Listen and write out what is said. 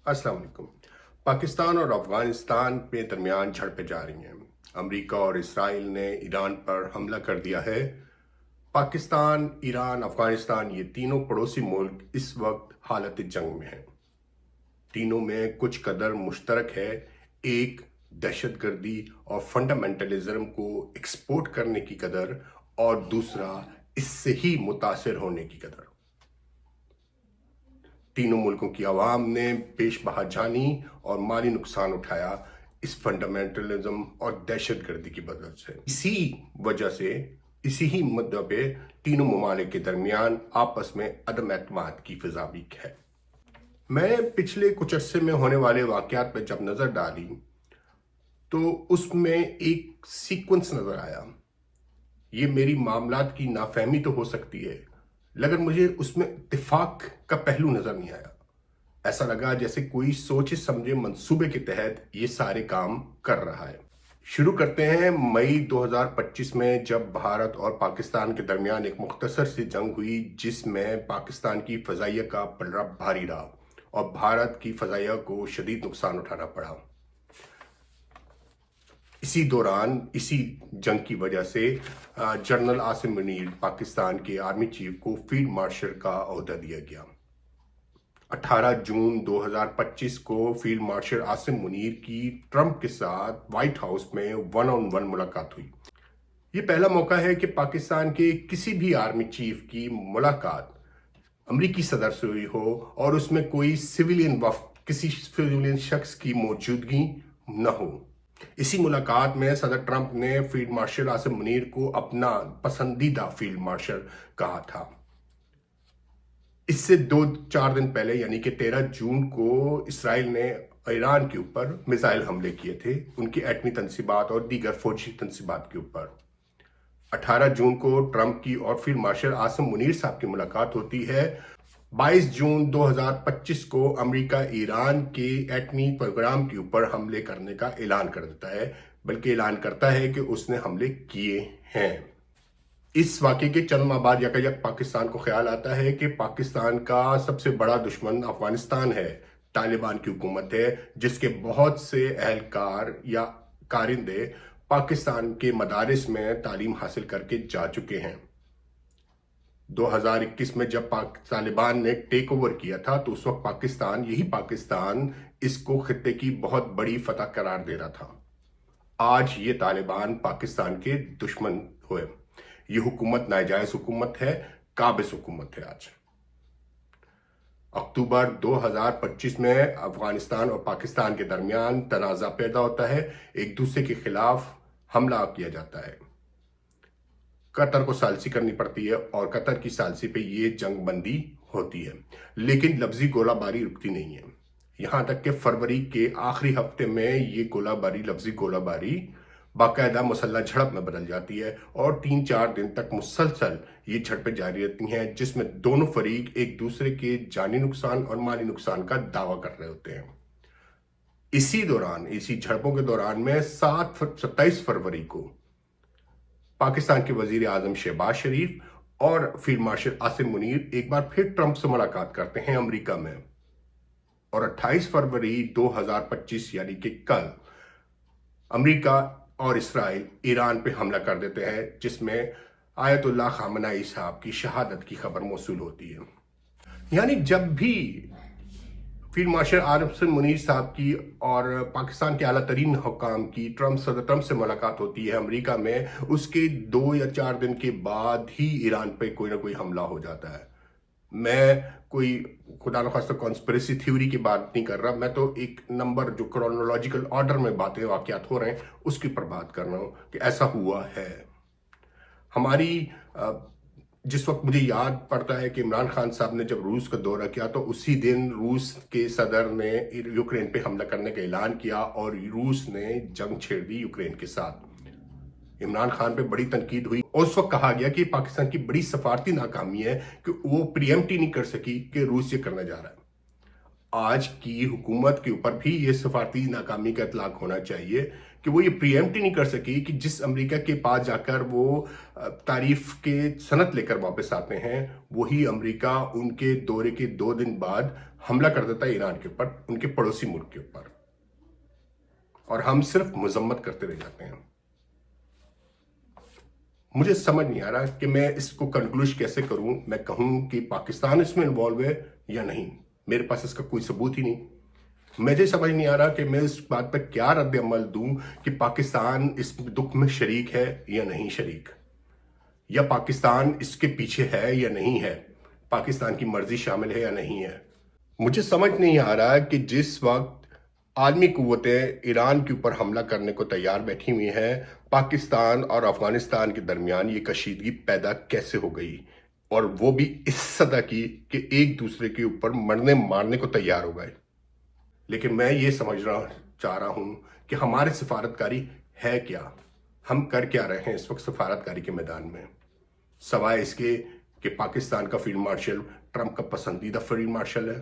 अस्सलाम वालेकुम। पाकिस्तान और अफगानिस्तान के दरमियान झड़पें जारी हैं। अमेरिका और इसराइल ने ईरान पर हमला कर दिया है। पाकिस्तान, ईरान, अफगानिस्तान ये तीनों पड़ोसी मुल्क इस वक्त हालत जंग में हैं। तीनों में कुछ कदर मुश्तरक है। एक, दहशतगर्दी और फंडामेंटलिज्म को एक्सपोर्ट करने की कदर, और दूसरा, इससे ही मुतासिर होने की कदर। तीनों मुल्कों की आवाम ने बेशबहा जानी और माली नुकसान उठाया इस फंडामेंटलिज्म और दहशतगर्दी की वजह से। इसी वजह से, इसी ही मुद्दे पे तीनों ममालिक के दरमियान आपस में अदम एतमाद की फिजा भी है। मैं पिछले कुछ अरसे में होने वाले वाकयात पर जब नजर डाली तो उसमें एक सीक्वेंस नजर आया। ये मेरी मामलात की नाफहमी तो हो सकती है, लेकिन मुझे उसमें इत्तेफाक का पहलू नजर नहीं आया। ऐसा लगा जैसे कोई सोचे समझे मंसूबे के तहत ये सारे काम कर रहा है। शुरू करते हैं मई 2025 में, जब भारत और पाकिस्तान के दरमियान एक मुख्तसर सी जंग हुई जिसमें पाकिस्तान की फजाइया का पलड़ा भारी रहा और भारत की फजाइया को शदीद नुकसान उठाना पड़ा। इसी दौरान, इसी जंग की वजह से जनरल आसिम मुनीर, पाकिस्तान के आर्मी चीफ को फील्ड मार्शल का ओहदा दिया गया। 18 जून 2025 को फील्ड मार्शल आसिम मुनीर की ट्रंप के साथ व्हाइट हाउस में 1-on-1 मुलाकात हुई। ये पहला मौका है कि पाकिस्तान के किसी भी आर्मी चीफ की मुलाकात अमरीकी सदर से हुई हो और उसमें कोई सिविलियन वफ्द, किसी सिविलियन शख्स की मौजूदगी न हो। इसी मुलाकात में सदर ट्रंप ने फील्ड मार्शल आसिम मुनीर को अपना पसंदीदा फील्ड मार्शल कहा था। इससे 2-4 दिन पहले, यानी कि 13 जून को, इसराइल ने ईरान के ऊपर मिसाइल हमले किए थे, उनकी एटमी तनसीबात और दीगर फौजी तनसीबात के ऊपर। 18 जून को ट्रंप की और फील्ड मार्शल आसिम मुनीर साहब की मुलाकात होती है। 22 जून 2025 को अमेरिका ईरान के एटमी प्रोग्राम के ऊपर हमले करने का ऐलान कर देता है, बल्कि ऐलान करता है कि उसने हमले किए हैं। इस वाक़े के चंद माह बाद यकायक पाकिस्तान को ख्याल आता है कि पाकिस्तान का सबसे बड़ा दुश्मन अफगानिस्तान है, तालिबान की हुकूमत है, जिसके बहुत से अहलकार या कारिंदे पाकिस्तान के मदारिस में तालीम हासिल करके जा चुके हैं। 2021 में जब तालिबान ने टेक ओवर किया था तो उस वक्त पाकिस्तान, यही पाकिस्तान, इसको खित्ते की बहुत बड़ी फतह करार दे रहा था। आज ये तालिबान पाकिस्तान के दुश्मन हुए। ये हुकूमत नाजायज हुकूमत है, काबिज हुकूमत है। आज अक्टूबर 2025 में अफगानिस्तान और पाकिस्तान के दरमियान तनाज़ा पैदा होता है, एक दूसरे के खिलाफ हमला किया जाता है। कतर को सालसी करनी पड़ती है और कतर की सालसी पे ये जंग बंदी होती है, लेकिन लफ्जी गोलाबारी रुकती नहीं है। यहां तक कि फरवरी के आखिरी हफ्ते में ये गोलाबारी, लफ्जी गोलाबारी, बाकायदा मुसल्लह झड़प में बदल जाती है और 3-4 दिन तक मुसलसल ये झड़पें जारी रहती हैं, जिसमें दोनों फरीक एक दूसरे के जानी नुकसान और माली नुकसान का दावा कर रहे होते हैं। इसी दौरान, इसी झड़पों के दौरान में 27 फरवरी को पाकिस्तान के वजीर आजम शहबाज शरीफ और फील्ड मार्शल आसिम मुनीर एक बार फिर ट्रंप से मुलाकात करते हैं अमेरिका में, और 28 फरवरी 2025 यानी कि कल, अमेरिका और इसराइल ईरान पे हमला कर देते हैं, जिसमें आयतुल्लाह खामनाई साहब की शहादत की खबर मौसूल होती है। यानी जब भी फील्ड मार्शल आसिम मुनीर साहब की और पाकिस्तान के आला तरीन हुकाम की सदर ट्रंप से मुलाकात होती है अमेरिका में, उसके 2 या 4 दिन के बाद ही ईरान पे कोई ना कोई हमला हो जाता है। मैं कोई खुदा न खास्ता कॉन्स्पिरेसी थ्योरी की बात नहीं कर रहा, मैं तो एक नंबर जो क्रोनोलॉजिकल ऑर्डर में बातें वाकयात हो रहे हैं उसकी पर बात कर रहा हूं कि ऐसा हुआ है। हमारी जिस वक्त मुझे याद पड़ता है कि इमरान खान साहब ने जब रूस का दौरा किया तो उसी दिन रूस के सदर ने यूक्रेन पे हमला करने का ऐलान किया और रूस ने जंग छेड़ दी यूक्रेन के साथ। इमरान खान पे बड़ी तनकीद हुई और उस वक्त कहा गया कि पाकिस्तान की बड़ी सफारती नाकामी है कि वो प्रीएम्प्ट ही नहीं कर सकी कि रूस ये करने जा रहा है। आज की हुकूमत के ऊपर भी ये सफारती नाकामी का इतलाक होना चाहिए कि वो ये प्रीएम्प्ट ही नहीं कर सकी कि जिस अमेरिका के पास जाकर वो तारीफ के सनत लेकर वापस आते हैं, वही अमेरिका उनके दौरे के 2 दिन बाद حملہ کر دیتا ہے ایران کے اوپر، ان کے پڑوسی ملک کے اوپر، اور ہم صرف مذمت کرتے رہ جاتے ہیں۔ مجھے سمجھ نہیں آ رہا کہ میں اس کو کنکلوژ کیسے کروں، میں کہوں کہ پاکستان اس میں انوالو ہے یا نہیں، میرے پاس اس کا کوئی ثبوت ہی نہیں۔ مجھے سمجھ نہیں آ رہا کہ میں اس بات پر کیا رد عمل دوں کہ پاکستان اس دکھ میں شریک ہے یا نہیں شریک، یا پاکستان اس کے پیچھے ہے یا نہیں ہے، پاکستان کی مرضی شامل ہے یا نہیں ہے۔ مجھے سمجھ نہیں آ رہا کہ جس وقت عالمی قوتیں ایران کے اوپر حملہ کرنے کو تیار بیٹھی ہوئی ہیں، پاکستان اور افغانستان کے درمیان یہ کشیدگی پیدا کیسے ہو گئی، اور وہ بھی اس سطح کی کہ ایک دوسرے کے اوپر مرنے مارنے کو تیار ہو گئے۔ لیکن میں یہ سمجھنا چاہ رہا ہوں کہ ہمارے سفارتکاری ہے کیا، ہم کر کیا رہے ہیں اس وقت سفارتکاری کے میدان میں، سوائے اس کے کہ پاکستان کا فیلڈ مارشل ٹرمپ کا پسندیدہ فیلڈ مارشل ہے۔